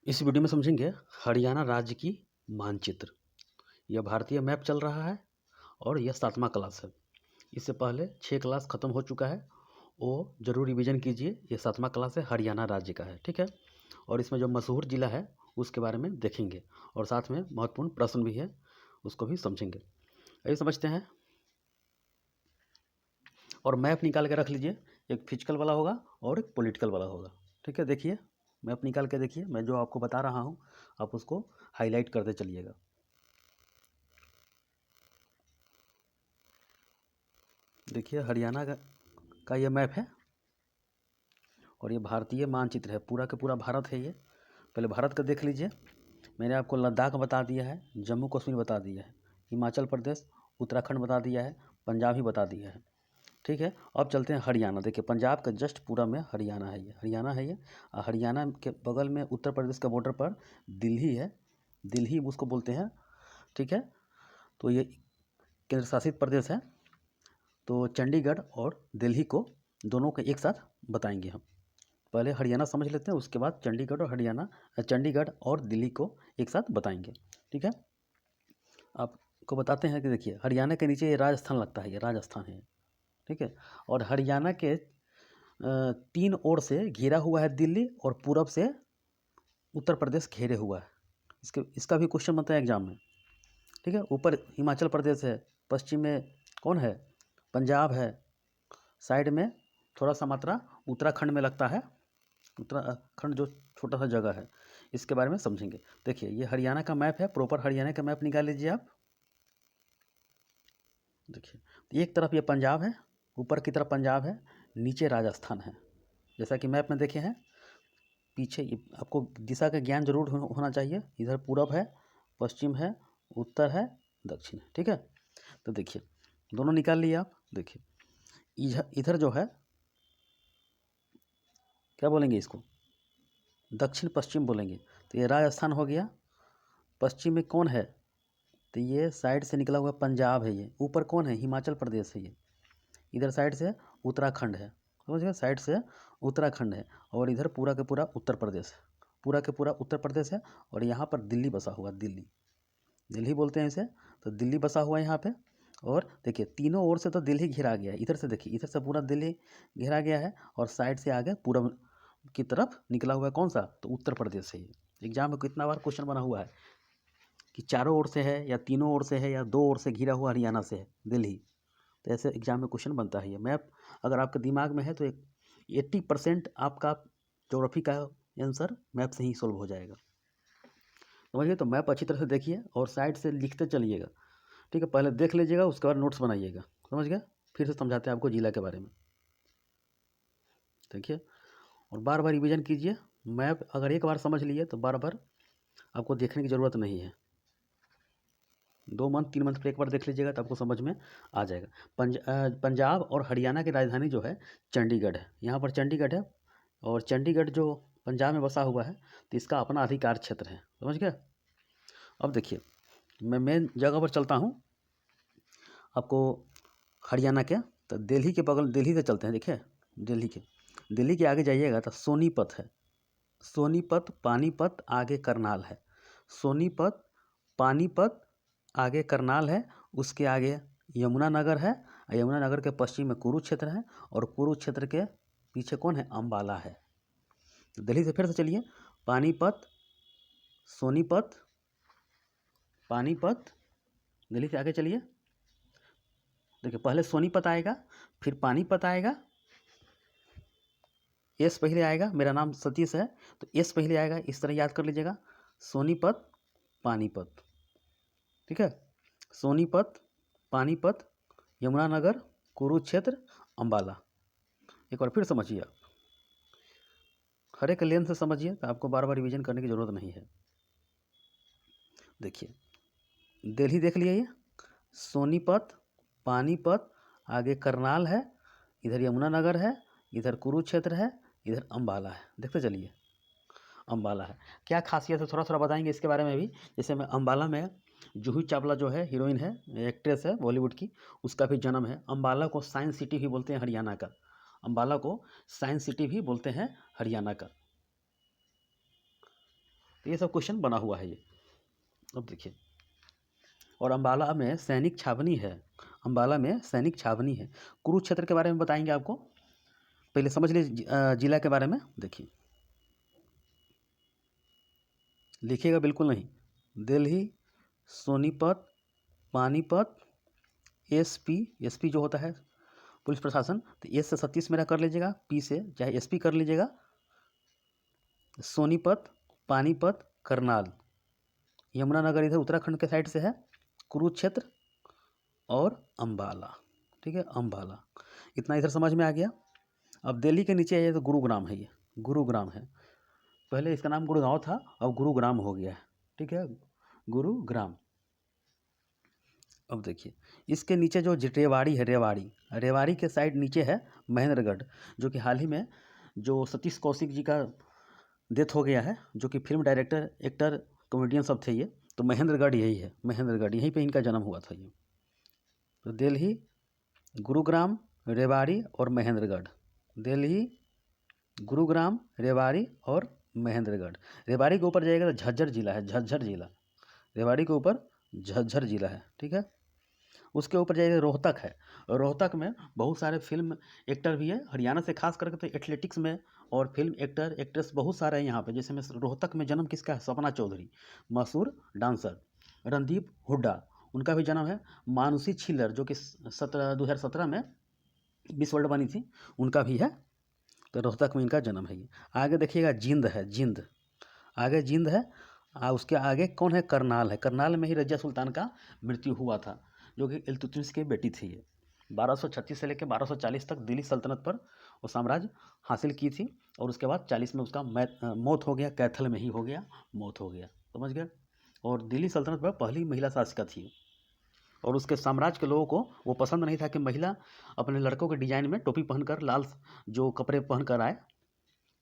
इस वीडियो में समझेंगे हरियाणा राज्य की मानचित्र। यह भारतीय मैप चल रहा है और यह 7वां क्लास है। इससे पहले 6 क्लास ख़त्म हो चुका है, वो ज़रूर रिवीजन कीजिए। ये 7वां क्लास है, हरियाणा राज्य का है, ठीक है। और इसमें जो मशहूर ज़िला है उसके बारे में देखेंगे और साथ में महत्वपूर्ण प्रश्न भी है, उसको भी समझेंगे। आइए समझते हैं। और मैप निकाल के रख लीजिए, एक फिजिकल वाला होगा और एक पॉलिटिकल वाला होगा, ठीक है। देखिए मैप निकाल के देखिए, मैं जो आपको बता रहा हूँ आप उसको हाईलाइट करते चलिएगा। देखिए हरियाणा का ये मैप है और ये भारतीय मानचित्र है, पूरा का पूरा भारत है। ये पहले भारत का देख लीजिए। मैंने आपको लद्दाख बता दिया है, जम्मू कश्मीर बता दिया है, हिमाचल प्रदेश, उत्तराखंड बता दिया है, पंजाब ही बता दिया है, ठीक है। अब चलते हैं हरियाणा। देखिए पंजाब का जस्ट पूरा में हरियाणा है, ये हरियाणा है। ये हरियाणा के बगल में उत्तर प्रदेश के बॉर्डर पर दिल्ली है, दिल्ली उसको बोलते हैं, ठीक है। तो ये केंद्र शासित प्रदेश है। तो चंडीगढ़ और दिल्ली को दोनों को एक साथ बताएंगे हम। पहले हरियाणा समझ लेते हैं, उसके बाद चंडीगढ़ और दिल्ली को एक साथ बताएंगे, ठीक है। आपको बताते हैं कि देखिए हरियाणा के नीचे ये राजस्थान लगता है, ये राजस्थान है, ठीक है। और हरियाणा के 3 ओर से घिरा हुआ है दिल्ली और पूरब से उत्तर प्रदेश घेरे हुआ है। इसका भी क्वेश्चन बनता है एग्जाम में, ठीक है। ऊपर हिमाचल प्रदेश है, पश्चिम में कौन है, पंजाब है, साइड में थोड़ा सा मात्रा उत्तराखंड में लगता है। उत्तराखंड जो छोटा सा जगह है, इसके बारे में समझेंगे। देखिए ये हरियाणा का मैप है, प्रॉपर हरियाणा का मैप निकाल लीजिए आप। देखिए एक तरफ ये पंजाब है, ऊपर की तरफ पंजाब है, नीचे राजस्थान है, जैसा कि मैप में देखे हैं। पीछे आपको दिशा का ज्ञान जरूर होना चाहिए। इधर पूरब है, पश्चिम है, उत्तर है, दक्षिण है, ठीक है। तो देखिए दोनों निकाल लिए आप। देखिए इधर जो है क्या बोलेंगे, इसको दक्षिण पश्चिम बोलेंगे। तो ये राजस्थान हो गया। पश्चिम में कौन है, तो ये साइड से निकला हुआ पंजाब है। ये ऊपर कौन है, हिमाचल प्रदेश है। ये इधर साइड से उत्तराखंड है, समझ गए, साइड से उत्तराखंड है। और इधर पूरा का पूरा उत्तर प्रदेश है, पूरा के पूरा उत्तर प्रदेश है। और यहाँ पर दिल्ली बसा हुआ, दिल्ली दिल्ली बोलते हैं इसे। तो दिल्ली बसा हुआ है यहाँ पे। और देखिए तीनों ओर से तो दिल्ली घिरा गया है। इधर से देखिए, इधर से पूरा दिल्ली घिरा गया है और साइड से आगे पूरब की तरफ निकला हुआ है कौन सा, तो उत्तर प्रदेश है। ये एग्जाम में कितना बार क्वेश्चन बना हुआ है कि चारों ओर से है या तीनों ओर से है या 2 ओर से घिरा हुआ हरियाणा से है दिल्ली। तो ऐसे एग्जाम में क्वेश्चन बनता है। ये मैप अगर आपके दिमाग में है तो 80% आपका ज्योग्राफी का आंसर मैप से ही सोल्व हो जाएगा, समझिए। तो मैप अच्छी तरह से देखिए और साइड से लिखते चलिएगा, ठीक है। पहले देख लीजिएगा, उसके बाद नोट्स बनाइएगा, समझ गए। फिर से समझाते हैं आपको जिला के बारे में, देखिए। और बार बार रिवीजन कीजिए। मैप अगर एक बार समझ लिए तो बार बार आपको देखने की ज़रूरत नहीं है। 2 मंथ 3 मंथ पर एक बार देख लीजिएगा तो आपको समझ में आ जाएगा। पंजाब और हरियाणा की राजधानी जो है चंडीगढ़ है। यहाँ पर चंडीगढ़ है और चंडीगढ़ जो पंजाब में बसा हुआ है, तो इसका अपना अधिकार क्षेत्र है, समझ गए। अब देखिए मैं मेन जगह पर चलता हूँ आपको हरियाणा के। तो दिल्ली के बगल, दिल्ली से चलते हैं। देखिए दिल्ली के आगे जाइएगा तो सोनीपत है, सोनीपत, पानीपत, आगे करनाल है। सोनीपत, पानीपत, आगे करनाल है। उसके आगे यमुनानगर है। यमुनानगर के पश्चिम में कुरुक्षेत्र है और कुरुक्षेत्र के पीछे कौन है, अम्बाला है। तो दिल्ली से फिर से चलिए, पानीपत, सोनीपत, पानीपत, दिल्ली से आगे चलिए। देखिए पहले सोनीपत आएगा, फिर पानीपत आएगा, एस पहले आएगा। मेरा नाम सतीश है तो एस पहले आएगा, इस तरह याद कर लीजिएगा। सोनीपत, पानीपत, ठीक है। सोनीपत, पानीपत, यमुनानगर, कुरुक्षेत्र, अम्बाला। एक बार फिर समझिए आप, हर एक लेन से समझिए तो आपको बार बार रिवीजन करने की ज़रूरत नहीं है। देखिए दिल्ली देख लिया, ये सोनीपत, पानीपत, आगे करनाल है, इधर यमुनानगर है, इधर कुरुक्षेत्र है, इधर अम्बाला है। देखते चलिए अम्बाला है, क्या खासियत है थोड़ा थोड़ा बताएंगे इसके बारे में भी। जैसे मैं अम्बाला में जूही चावला जो है, हीरोइन है, एक्ट्रेस है बॉलीवुड की, उसका भी जन्म है। अम्बाला को साइंस सिटी भी बोलते हैं हरियाणा का, अम्बाला को साइंस सिटी भी बोलते हैं हरियाणा का। तो ये सब क्वेश्चन बना हुआ है ये। अब देखिए, और अम्बाला में सैनिक छावनी है, अम्बाला में सैनिक छावनी है। कुरुक्षेत्र के बारे में बताएंगे आपको, पहले समझ लीजिए जिला के बारे में। देखिए, लिखिएगा बिल्कुल नहीं, दिल्ली, सोनीपत, पानीपत, एसपी जो होता है पुलिस प्रशासन, तो एस से 36 मेरा कर लीजिएगा, पी से चाहे एसपी कर लीजिएगा, सोनीपत, पानीपत, करनाल, यमुनानगर इधर उत्तराखंड के साइड से है, कुरुक्षेत्र और अम्बाला। ठीक है, अम्बाला, इतना इधर समझ में आ गया। अब दिल्ली के नीचे है तो गुरुग्राम है, ये गुरुग्राम है। पहले इसका नाम गुड़गांव था, अब गुरुग्राम हो गया है। ठीक है, गुरुग्राम। अब देखिए, इसके नीचे जो रेवाड़ी है, रेवाड़ी के साइड नीचे है महेंद्रगढ़, जो कि हाल ही में जो सतीश कौशिक जी का डेथ हो गया है, जो कि फिल्म डायरेक्टर, एक्टर, कॉमेडियन सब थे ये, तो महेंद्रगढ़ यही है, महेंद्रगढ़ यहीं पे इनका जन्म हुआ था ये। तो दिल्ली, गुरुग्राम, रेवाड़ी और महेंद्रगढ़, दिल्ली, गुरुग्राम, रेवाड़ी और महेंद्रगढ़। रेवाड़ी के ऊपर जाएगा तो झज्जर जिला है, झज्जर जिला, रेवाड़ी के ऊपर झज्जर जिला है। ठीक है, उसके ऊपर जाइए रोहतक है, रोहतक में बहुत सारे फिल्म एक्टर भी है, हरियाणा से खास करके तो एथलेटिक्स में और फिल्म एक्टर एक्ट्रेस बहुत सारे हैं यहाँ पे। जैसे में रोहतक में जन्म किसका है, सपना चौधरी, मशहूर डांसर। रणदीप हुड्डा, उनका भी जन्म है। मानुषी छिल्लर, जो कि 2017 में मिस वर्ल्ड बनी थी, उनका भी है। तो रोहतक में इनका जन्म है ये। आगे देखिएगा जिंद है, जिंद, आगे जिंद है। उसके आगे कौन है, करनाल है। करनाल में ही रजिया सुल्तान का मृत्यु हुआ था, जो कि इल्तुतमिश की बेटी थी ये। 1236 से लेकर 1240 तक दिल्ली सल्तनत पर वो साम्राज्य हासिल की थी, और उसके बाद 40 में उसका मौत हो गया, कैथल में ही हो गया, मौत हो गया, समझ गए। और दिल्ली सल्तनत पर पहली महिला शासिका थी, और उसके साम्राज्य के लोगों को वो पसंद नहीं था कि महिला अपने लड़कों के डिजाइन में टोपी पहनकर, लाल जो कपड़े पहनकर आए,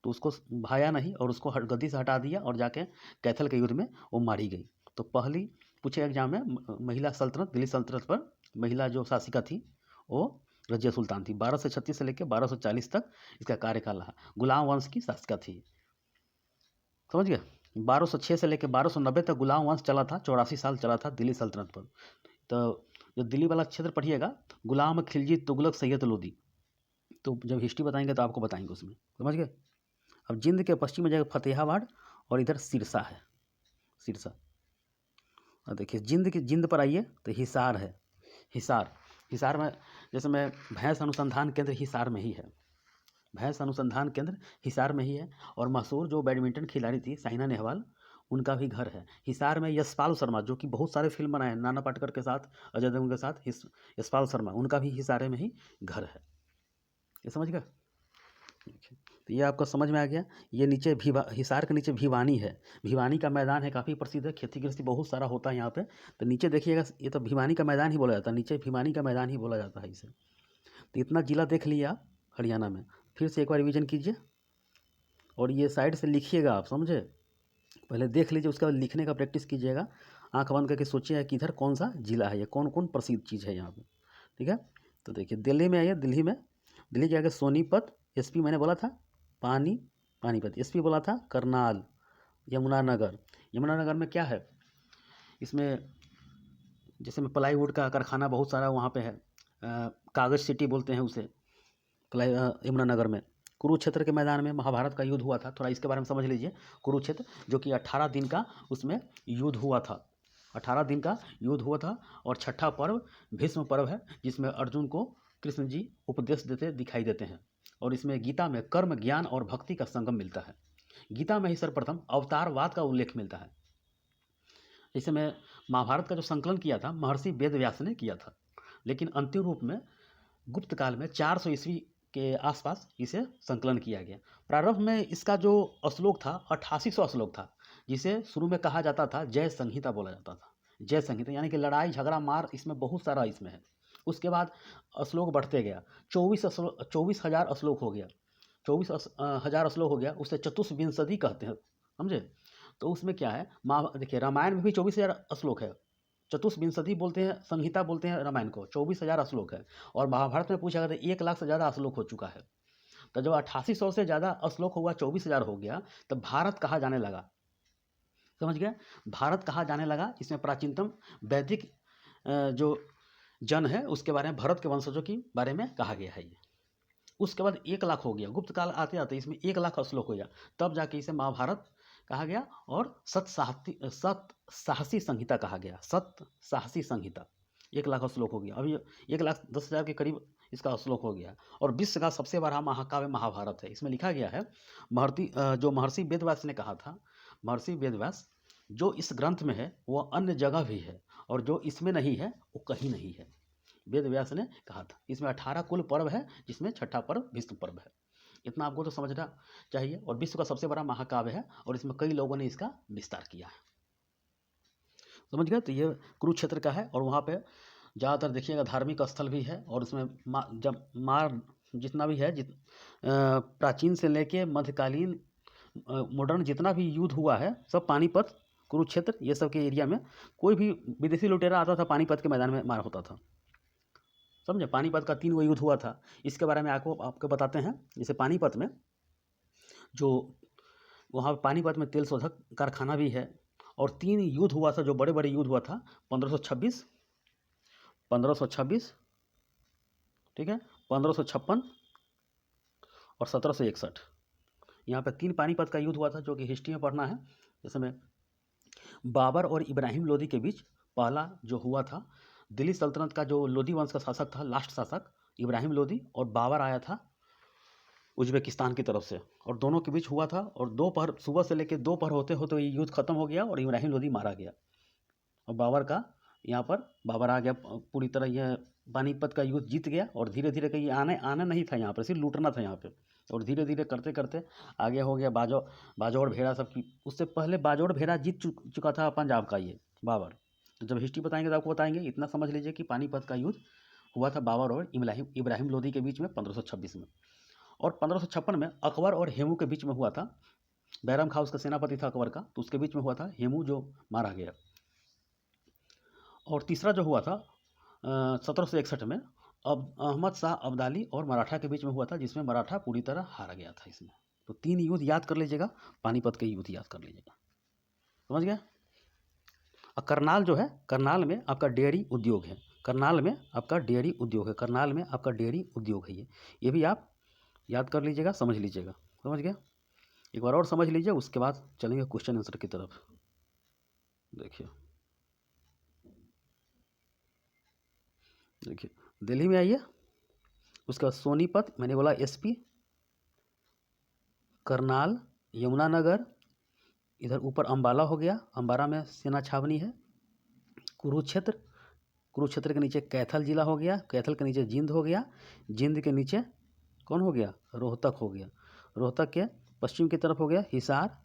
तो उसको भाया नहीं और उसको गद्दी से हटा दिया, और जाके कैथल के युद्ध में वो मारी गई। तो पहली पूछे एग्जाम में महिला सल्तनत, दिल्ली सल्तनत पर महिला जो शासिका थी वो रजिया सुल्तान थी। 1236 से लेकर 1240 तक इसका कार्यकाल रहा। गुलाम वंश की शासिका थी, समझ गए। 1206 से लेकर 1290 तक गुलाम वंश चला था, 84 साल चला था दिल्ली सल्तनत पर। तो जो दिल्ली वाला क्षेत्र पढ़िएगा, गुलाम खिलजी, तुगलक, सैयद लोदी, तो जब हिस्ट्री बताएंगे तो आपको बताएंगे उसमें, समझ गए। अब जिंद के पश्चिम में जाएगा फतेहाबाद, और इधर सिरसा है, सिरसा। और देखिए जिंद पर आइए तो हिसार है, हिसार, हिसार में जैसे मैं भैंस अनुसंधान केंद्र हिसार में ही है, भैंस अनुसंधान केंद्र हिसार में ही है। और मशहूर जो बैडमिंटन खिलाड़ी थी साइना नेहवाल, उनका भी घर है हिसार में। यशपाल शर्मा, जो कि बहुत सारे फिल्म बनाए हैं नाना पाटेकर के साथ, अजय देवगन के साथ, यशपाल शर्मा, उनका भी हिसारे में ही घर है, ये समझ गए। तो ये आपको समझ में आ गया। ये नीचे हिसार के नीचे भिवानी है, भिवानी का मैदान है, काफ़ी प्रसिद्ध है, खेती गृहस्थी बहुत सारा होता है यहाँ पे। तो नीचे देखिएगा, ये तो भिवानी का मैदान ही बोला जाता है, नीचे भिवानी का मैदान ही बोला जाता है इसे। तो इतना जिला देख लिया हरियाणा में। फिर से एक बार रिविजन कीजिए, और ये साइड से लिखिएगा, आप समझे, पहले देख लीजिए, उसके बाद लिखने का प्रैक्टिस कीजिएगा। आँख बंद करके सोचिए कि इधर कौन सा जिला है, ये कौन कौन प्रसिद्ध चीज़ है यहाँ पर। ठीक है, तो देखिए दिल्ली में आइए, दिल्ली के आगे सोनीपत, एसपी मैंने बोला था, पानीपत, एसपी बोला था करनाल, यमुनानगर, यमुनानगर में क्या है, इसमें जैसे में प्लाईवुड का कारखाना बहुत सारा वहाँ पे है, कागज सिटी बोलते हैं उसे, यमुनानगर में। कुरुक्षेत्र के मैदान में महाभारत का युद्ध हुआ था, थोड़ा इसके बारे में समझ लीजिए। कुरुक्षेत्र जो कि 18 दिन का उसमें युद्ध हुआ था, 18 दिन का युद्ध हुआ था। और छठा पर्व भीष्म पर्व है, जिसमें अर्जुन को कृष्ण जी उपदेश देते दिखाई देते हैं। और इसमें गीता में कर्म, ज्ञान और भक्ति का संगम मिलता है। गीता में ही सर्वप्रथम अवतारवाद का उल्लेख मिलता है। जैसे में महाभारत का जो संकलन किया था महर्षि वेद व्यास ने किया था, लेकिन अंतिम रूप में गुप्त काल में 400 ईस्वी के आसपास इसे संकलन किया गया। प्रारंभ में इसका जो श्लोक था 8800 श्लोक था, जिसे शुरू में कहा जाता था जय संहिता बोला जाता था। जय संहिता यानी कि लड़ाई झगड़ा मार इसमें बहुत सारा इसमें है। उसके बाद श्लोक बढ़ते गया, 24,000 श्लोक हो गया, 24,000 श्लोक हो गया, उसे चतुष्विंशति कहते हैं, समझे। तो उसमें क्या है, देखिए रामायण में भी 24,000 श्लोक है, चतुष्विंशति बोलते हैं, संहिता बोलते हैं रामायण को, 24,000 श्लोक है। और महाभारत में पूछा गया तो 1 लाख से ज़्यादा श्लोक हो चुका है। तो जब 8800 से ज़्यादा श्लोक हुआ, 24,000 हो गया, तब भारत कहा जाने लगा। समझ गए। भारत कहाँ जाने लगा, इसमें प्राचीनतम वैदिक जो जन है उसके बारे में, भरत के वंशजों के बारे में कहा गया है ये। उसके बाद 1 लाख हो गया, गुप्त काल आते आते इसमें 1 लाख श्लोक हो गया, तब जाके इसे महाभारत कहा गया और सत साहसी संहिता कहा गया। सत साहसी संहिता 1 लाख श्लोक हो गया। अभी 1,10,000 के करीब इसका श्लोक हो गया। और विश्व का सबसे बड़ा महाकाव्य महाभारत है। इसमें लिखा गया है जो महर्षि वेदव्यास ने कहा था, महर्षि वेदव्यास, जो इस ग्रंथ में है वह अन्य जगह भी है और जो इसमें नहीं है वो कहीं नहीं है। वेद व्यास ने कहा था। इसमें 18 कुल पर्व है, जिसमें छठा पर्व भीष्म पर्व है। इतना आपको तो समझना चाहिए। और विश्व का सबसे बड़ा महाकाव्य है और इसमें कई लोगों ने इसका विस्तार किया है। समझ गए। तो ये कुरुक्षेत्र का है और वहाँ पे ज़्यादातर देखिएगा धार्मिक स्थल भी है। और उसमें जितना भी है, प्राचीन से लेके मध्यकालीन मॉडर्न जितना भी युद्ध हुआ है सब पानीपत, कुरुक्षेत्र, ये सब के एरिया में। कोई भी विदेशी लुटेरा आता था पानीपत के मैदान में मार होता था। समझे। पानीपत का 3 युद्ध हुआ था। इसके बारे में आपको बताते हैं। जैसे पानीपत में जो वहाँ पानीपत में तेल शोधक कारखाना भी है और 3 युद्ध हुआ था, जो बड़े बड़े युद्ध हुआ था। 1526, ठीक है, 1556 और 1761। यहाँ पे 3 पानीपत का युद्ध हुआ था, जो कि हिस्ट्री में पढ़ना है। जैसे में बाबर और इब्राहिम लोदी के बीच पहला जो हुआ था, दिल्ली सल्तनत का जो लोदी वंश का शासक था, लास्ट शासक इब्राहिम लोदी, और बाबर आया था उज्बेकिस्तान की तरफ से, और दोनों के बीच हुआ था। और दोपहर, सुबह से लेकर दोपहर होते होते ये युद्ध खत्म हो गया और इब्राहिम लोदी मारा गया। और बाबर का यहाँ पर बाबर आ गया पूरी तरह, यह पानीपत का युद्ध जीत गया। और धीरे धीरे कहीं आना नहीं था यहाँ पर, सिर्फ लूटना था यहाँ पे। और धीरे धीरे करते करते आगे हो गया बाजौड़ भेड़ा सब की। उससे पहले बाजौड़ भेड़ा जीत चुका था पंजाब का ये बाबर। तो जब हिस्ट्री बताएंगे तो आपको बताएंगे। इतना समझ लीजिए कि पानीपत का युद्ध हुआ था बाबर और इब्राहिम लोदी के बीच में 1526 में। और 1556 में अकबर और हेमू के बीच में हुआ था। बैरम खां उसका सेनापति था अकबर का, तो उसके बीच में हुआ था। हेमू जो मारा गया। और तीसरा जो हुआ था 1761 में अहमद शाह अब्दाली और मराठा के बीच में हुआ था, जिसमें मराठा पूरी तरह हारा गया था इसमें। तो 3 युद्ध याद कर लीजिएगा, पानीपत के युद्ध याद कर लीजिएगा। समझ गया। और करनाल जो है, करनाल में आपका डेयरी उद्योग है। करनाल में आपका डेयरी उद्योग है। करनाल में आपका डेयरी उद्योग है। ये भी आप याद कर लीजिएगा, समझ लीजिएगा। समझ गया। एक बार और समझ लीजिए, उसके बाद चलेंगे क्वेश्चन आंसर की तरफ। देखिए दिल्ली में आइए, उसके बाद सोनीपत, मैंने बोला एसपी, करनाल, यमुनानगर, इधर ऊपर अंबाला हो गया, अंबाला में सेना छावनी है। कुरुक्षेत्र के नीचे कैथल जिला हो गया, कैथल के नीचे जींद हो गया, जींद के नीचे कौन हो गया, रोहतक हो गया, रोहतक के पश्चिम की तरफ हो गया हिसार,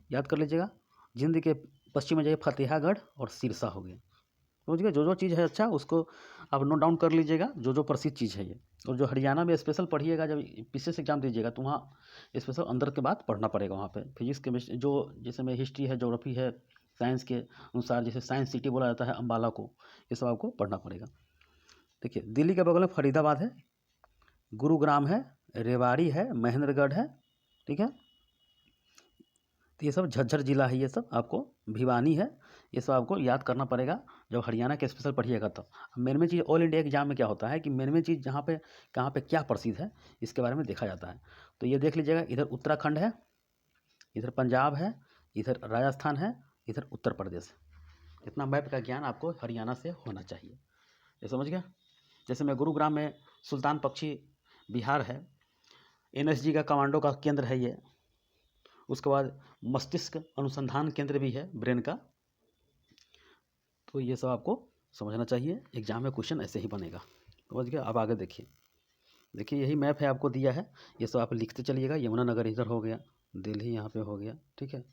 याद कर लीजिएगा। जींद के पश्चिम में जाइए फतेहागढ़ और सिरसा हो गया। समझ गए। जो चीज़ है अच्छा उसको आप नोट डाउन कर लीजिएगा, जो प्रसिद्ध चीज़ है ये। और जो हरियाणा में स्पेशल पढ़िएगा, जब पीसीएस एग्जाम दीजिएगा तो वहाँ स्पेशल अंदर के बाद पढ़ना पड़ेगा। वहाँ पे फिजिक्स केमिस्ट्री, जो जैसे में हिस्ट्री है, ज्योग्राफी है, साइंस के अनुसार, जैसे साइंस सिटी बोला जाता है अम्बाला को, ये सब आपको पढ़ना पड़ेगा। देखिए दिल्ली के बगल में फरीदाबाद है, गुरुग्राम है, रेवाड़ी है, महेंद्रगढ़ है, ठीक है। तो ये सब झज्जर जिला है, ये सब आपको भिवानी है, ये सब आपको याद करना पड़ेगा जब हरियाणा के स्पेशल पढ़िएगा तब। मेन चीज़ ऑल इंडिया एग्जाम में क्या होता है कि मेन चीज़ जहाँ पे कहाँ पे क्या प्रसिद्ध है इसके बारे में देखा जाता है। तो ये देख लीजिएगा, इधर उत्तराखंड है, इधर पंजाब है, इधर राजस्थान है, इधर उत्तर प्रदेश है। इतना मैप का ज्ञान आपको हरियाणा से होना चाहिए। ये समझ गया। जैसे मैं गुरुग्राम में सुल्तान बख्शी बिहार है, एनएसजी का कमांडो का केंद्र है ये। उसके बाद मस्तिष्क अनुसंधान केंद्र भी है, ब्रेन का। तो ये सब आपको समझना चाहिए, एग्जाम में क्वेश्चन ऐसे ही बनेगा। समझ गया। अब आगे देखिए यही मैप है आपको दिया है, ये सब आप लिखते चलिएगा। यमुनानगर इधर हो गया, दिल्ली यहाँ पे हो गया, ठीक है।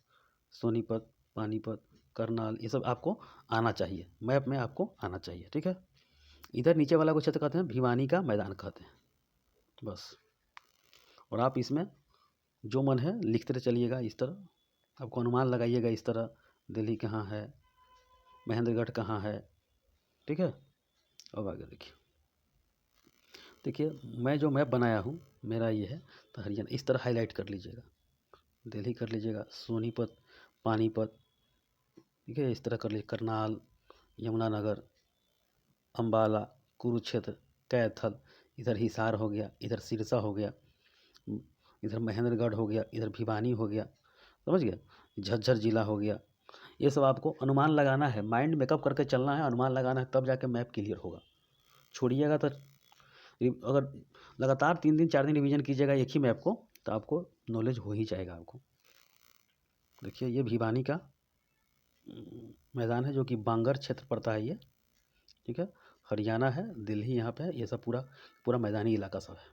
सोनीपत, पानीपत, करनाल, ये सब आपको आना चाहिए, मैप में आपको आना चाहिए, ठीक है। इधर नीचे वाला को क्षेत्र कहते हैं भिवानी का मैदान कहते हैं, बस। और आप इसमें जो मन है लिखते चलिएगा इस तरह, आपको अनुमान लगाइएगा इस तरह, दिल्ली कहाँ है, महेंद्रगढ़ कहाँ है, ठीक है। अब आगे देखिए मैं जो मैप बनाया हूँ मेरा ये है, तो हरियाणा इस तरह हाईलाइट कर लीजिएगा, दिल्ली कर लीजिएगा, सोनीपत, पानीपत, ठीक है। इस तरह कर लीजिए, करनाल, यमुनानगर, अम्बाला, कुरुक्षेत्र, कैथल, इधर हिसार हो गया, इधर सिरसा हो गया, इधर महेंद्रगढ़ हो गया, इधर भिवानी हो गया, समझ गया, झज्जर जिला हो गया। ये सब आपको अनुमान लगाना है, माइंड मेकअप करके चलना है, अनुमान लगाना है, तब जाके मैप क्लियर होगा। छोड़िएगा तो अगर लगातार 3 दिन 4 दिन रिवीजन कीजिएगा एक ही मैप को, तो आपको नॉलेज हो ही जाएगा आपको। देखिए ये भिवानी का मैदान है, जो कि बांगर क्षेत्र पड़ता है ये, ठीक है। हरियाणा है, दिल्ली यहाँ पे है, ये सब पूरा पूरा मैदानी इलाका सब है।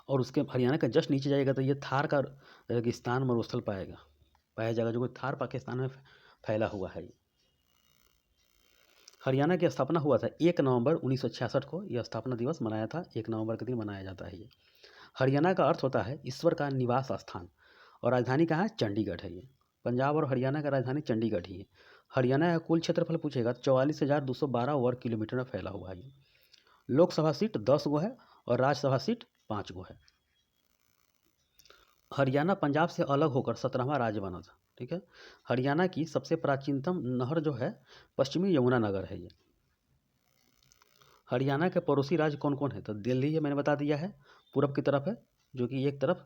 और उसके हरियाणा का जस्ट नीचे जाएगा तो ये थार का रेगिस्तान मरुस्थल पाया जाएगा, जो कि थार पाकिस्तान में फैला हुआ है। हरियाणा की स्थापना हुआ था 1 नवंबर 1966 को, यह स्थापना दिवस मनाया था, 1 नवंबर के दिन मनाया जाता है ये। हरियाणा का अर्थ होता है ईश्वर का निवास स्थान, और राजधानी कहाँ है? चंडीगढ़ है ये। पंजाब और हरियाणा का राजधानी चंडीगढ़ ही है। हरियाणा का कुल क्षेत्रफल पूछेगा 44,212 वर्ग किलोमीटर में फैला हुआ है ये। लोकसभा सीट 10 गो है और राज्यसभा सीट 5 गो है। हरियाणा पंजाब से अलग होकर 17वां राज्य बना था, ठीक है। हरियाणा की सबसे प्राचीनतम नहर जो है पश्चिमी यमुनानगर है ये। हरियाणा के पड़ोसी राज्य कौन कौन है? तो दिल्ली है, मैंने बता दिया है, पूरब की तरफ है, जो कि एक तरफ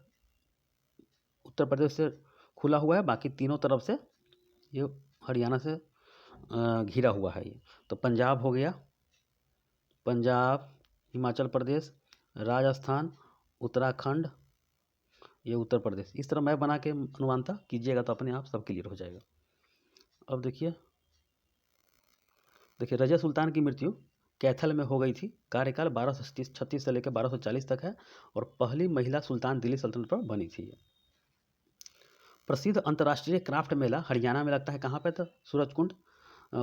उत्तर प्रदेश से खुला हुआ है, बाकी तीनों तरफ से ये हरियाणा से घिरा हुआ है ये। तो पंजाब हो गया, पंजाब, हिमाचल प्रदेश, राजस्थान, उत्तराखंड, ये उत्तर प्रदेश। इस तरह मैप बना के अनुमानता कीजिएगा तो अपने आप सब क्लियर हो जाएगा। अब देखिए रजिया सुल्तान की मृत्यु कैथल में हो गई थी। कार्यकाल 1236 से लेकर 1240 तक है, और पहली महिला सुल्तान दिल्ली सल्तनत पर बनी थी। प्रसिद्ध अंतर्राष्ट्रीय क्राफ्ट मेला हरियाणा में लगता है, कहाँ पे? तो सूरजकुंड,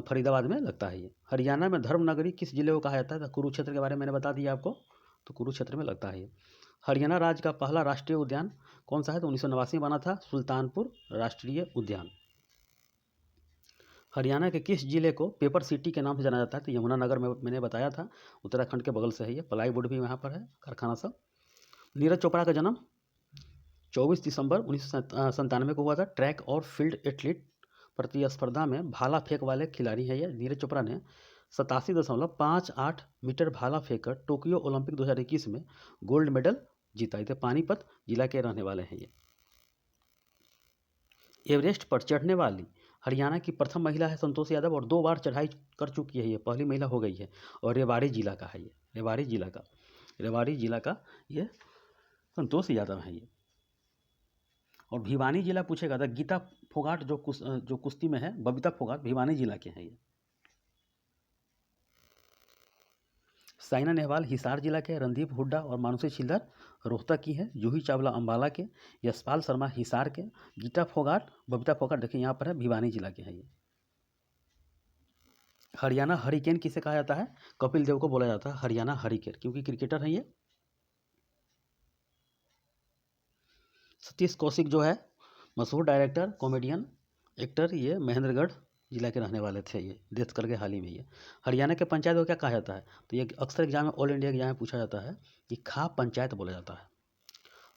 फरीदाबाद में लगता है ये। हरियाणा में धर्मनगरी किस जिले को कहा जाता है? तो कुरुक्षेत्र के बारे में मैंने बता दिया आपको, तो कुरुक्षेत्र में लगता है ये। हरियाणा राज्य का पहला राष्ट्रीय उद्यान कौन सा है? तो 1989 में बना था, सुल्तानपुर राष्ट्रीय उद्यान। हरियाणा के किस जिले को पेपर सिटी के नाम से जाना जाता है? तो यमुनानगर में मैंने बताया था, उत्तराखंड के बगल से है ये। प्लाईवुड भी यहाँ पर है, कारखाना सब। नीरज चोपड़ा का जन्म 24 दिसंबर 1997 को हुआ था। ट्रैक और फील्ड एथलीट प्रतिस्पर्धा में भाला फेंक वाले खिलाड़ी है ये। नीरज चोपड़ा ने 87.58 मीटर भाला फेंक कर टोक्यो ओलंपिक 2021 में गोल्ड मेडल जीता। थे पानीपत जिला के रहने वाले हैं ये। एवरेस्ट पर चढ़ने वाली हरियाणा की प्रथम महिला है संतोष यादव, और 2 बार चढ़ाई कर चुकी है ये, पहली महिला हो गई है, और रेवाड़ी जिला का है ये। रेवाड़ी जिला का ये संतोष यादव है ये। और भिवानी जिला पूछेगा तो गीता फोगाट जो कुश्ती में है, बबीता फोगाट भिवानी जिला के हैं ये। साइना नेहवाल हिसार जिला के, रणदीप हुड्डा और मानुषी छिल्लर रोहतक की है, जूही चावला अंबाला के, यशपाल शर्मा हिसार के, गीता फोगाट बबीता फोगाट देखिए यहाँ पर है, भिवानी जिला के हैं ये। हरियाणा हरिकेन किसे कहा जाता है? कपिल देव को बोला जाता है हरियाणा हरिकेन, क्योंकि क्रिकेटर हैं ये। सतीश कौशिक जो है मशहूर डायरेक्टर, कॉमेडियन, एक्टर, ये महेंद्रगढ़ जिला के रहने वाले थे, ये डेथ करके हाल ही में ये। हरियाणा के पंचायत को क्या कहा जाता है? तो ये अक्सर एग्जाम में, ऑल इंडिया एग्जाम में पूछा जाता है, कि खाप पंचायत बोला जाता है।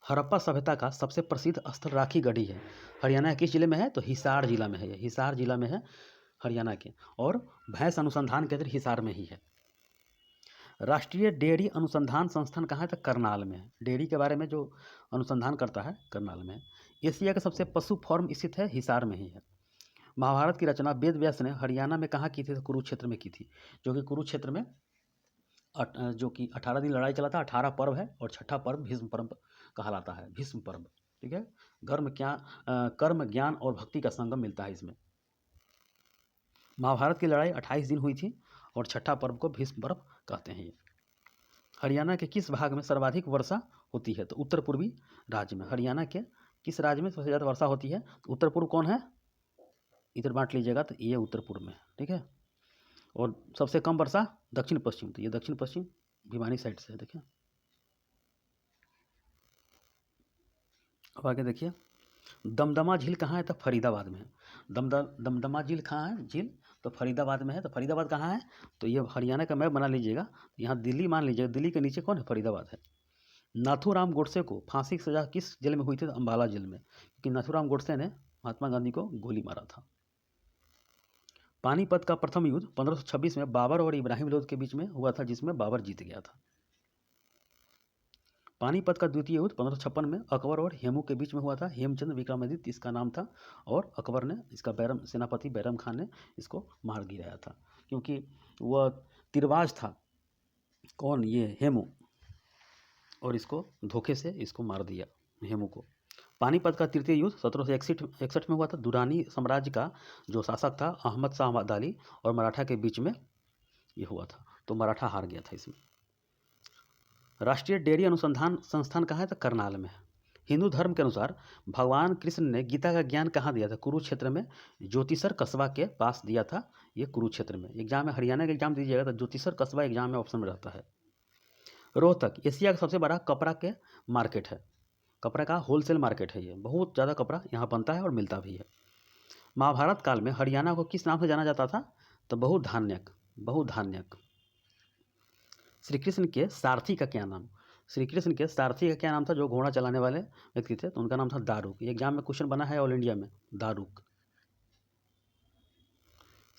हड़प्पा सभ्यता का सबसे प्रसिद्ध स्थल राखी गढ़ी है, हरियाणा के किस जिले में है? तो हिसार जिला में है ये। हिसार जिला में है हरियाणा के, और भैंस अनुसंधान केंद्र हिसार में ही है। राष्ट्रीय डेयरी अनुसंधान संस्थान कहाँ है? तो करनाल में है। डेयरी के बारे में जो अनुसंधान करता है करनाल में है। एशिया के सबसे पशु फॉर्म स्थित है, हिसार में ही है। महाभारत की रचना वेद व्यास ने हरियाणा में कहाँ की थी? तो कुरुक्षेत्र में की थी, जो कि कुरुक्षेत्र में जो कि 18 दिन लड़ाई चला था। 18 पर्व है, और छठा पर्व भीष्म पर्व कहलाता है, भीष्म पर्व, ठीक है। कर्म ज्ञान और भक्ति का संगम मिलता है इसमें। महाभारत की लड़ाई 28 दिन हुई थी, और छठा पर्व को भीष्म पर्व कहते हैं ये। हरियाणा के किस भाग में सर्वाधिक वर्षा होती है? तो उत्तर पूर्वी राज्य में। हरियाणा के किस राज्य में सबसे ज़्यादा वर्षा होती है? तो उत्तर पूर्व कौन है? इधर बांट लीजिएगा, तो ये उत्तर पूर्व में, ठीक है। और सबसे कम वर्षा दक्षिण पश्चिम, तो ये दक्षिण पश्चिम भिवानी साइड से है, देखिए। अब आगे देखिए, दमदमा झील कहाँ है? तो फरीदाबाद में है। दमदमा झील कहाँ है? झील तो फरीदाबाद में है। तो फरीदाबाद कहाँ है? तो ये हरियाणा का मैप बना लीजिएगा, यहाँ दिल्ली मान लीजिएगा, दिल्ली के नीचे कौन है? फरीदाबाद है। नाथूराम गोडसे को फांसी की सजा किस जेल में हुई थी? तो अम्बाला जेल में, क्योंकि नाथूराम गोडसे ने महात्मा गांधी को गोली मारा था। पानीपत का प्रथम युद्ध 1526 में बाबर और इब्राहिम लोधी के बीच में हुआ था, जिसमें बाबर जीत गया था। पानीपत का द्वितीय युद्ध 1556 में अकबर और हेमू के बीच में हुआ था। हेमचंद विक्रमादित्य इसका नाम था, और अकबर ने इसका सेनापति बैरम खान ने इसको मार गिराया था, क्योंकि वह तिरवाज था, कौन, ये हेमू, और इसको धोखे से इसको मार दिया हेमू को। पानीपत का तृतीय युद्ध 1761 में हुआ था। दुरानी साम्राज्य का जो शासक था अहमद शाह अब्दाली और मराठा के बीच में ये हुआ था, तो मराठा हार गया था इसमें। राष्ट्रीय डेयरी अनुसंधान संस्थान कहाँ है? तो करनाल में है। हिंदू धर्म के अनुसार भगवान कृष्ण ने गीता का ज्ञान कहाँ दिया था? कुरुक्षेत्र में, ज्योतिसर कस्बा के पास दिया था, ये कुरुक्षेत्र में। एग्जाम में हरियाणा का एग्जाम दीजिएगा तो ज्योतिसर कस्बा एग्जाम में ऑप्शन में रहता है। रोहतक एशिया का सबसे बड़ा कपड़ा के मार्केट है, कपड़ा का होलसेल मार्केट है ये, बहुत ज़्यादा कपड़ा यहाँ बनता है और मिलता भी है। महाभारत काल में हरियाणा को किस नाम से जाना जाता था? तो बहुधान्यक, बहुधान्यक। श्री कृष्ण के सारथी का क्या नाम? श्री कृष्ण के सारथी का क्या नाम था? जो घोड़ा चलाने वाले व्यक्ति थे, तो उनका नाम था दारुक। एग्जाम में क्वेश्चन बना है ऑल इंडिया में, दारुक।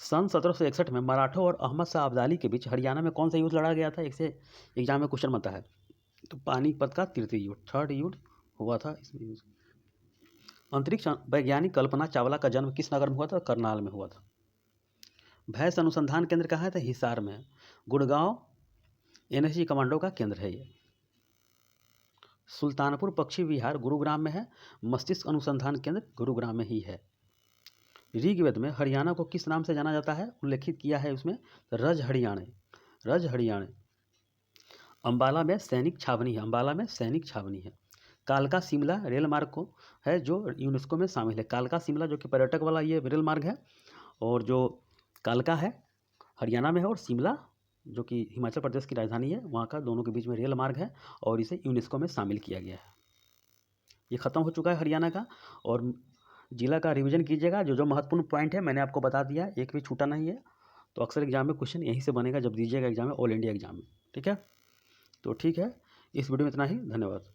सन 1761 में मराठों और अहमद शाह अब्दाली के बीच हरियाणा में कौन सा युद्ध लड़ा गया था? एक से एग्जाम में क्वेश्चन बनता है, तो पानीपत का तृतीय युद्ध, थर्ड युद्ध हुआ था इसमें। अंतरिक्ष वैज्ञानिक कल्पना चावला का जन्म किस नगर में हुआ था? करनाल में हुआ था। भैंस अनुसंधान केंद्र कहाँ है? तो हिसार में है। गुड़गांव एनएसजी कमांडो का केंद्र है ये। सुल्तानपुर पक्षी विहार गुरुग्राम में है। मस्तिष्क अनुसंधान केंद्र गुरुग्राम में ही है। ऋग्वेद में हरियाणा को किस नाम से जाना जाता है? उल्लेखित किया है उसमें, रज हरियाणे, रज हरियाणे। अंबाला में सैनिक छावनी है, अंबाला में सैनिक छावनी है। कालका शिमला रेल मार्ग को है जो यूनेस्को में शामिल है। कालका शिमला जो कि पर्यटक वाला ये रेल मार्ग है, और जो कालका है हरियाणा में है, और शिमला जो कि हिमाचल प्रदेश की राजधानी है, वहाँ का, दोनों के बीच में रेल मार्ग है, और इसे यूनेस्को में शामिल किया गया है। ये ख़त्म हो चुका है हरियाणा का, और जिला का रिवीजन कीजिएगा। जो जो महत्वपूर्ण पॉइंट है मैंने आपको बता दिया, एक भी छूटा नहीं है। तो अक्सर एग्जाम में क्वेश्चन यहीं से बनेगा जब दीजिएगा एग्जाम में, ऑल इंडिया एग्जाम में। ठीक है, तो ठीक है, इस वीडियो में इतना ही, धन्यवाद।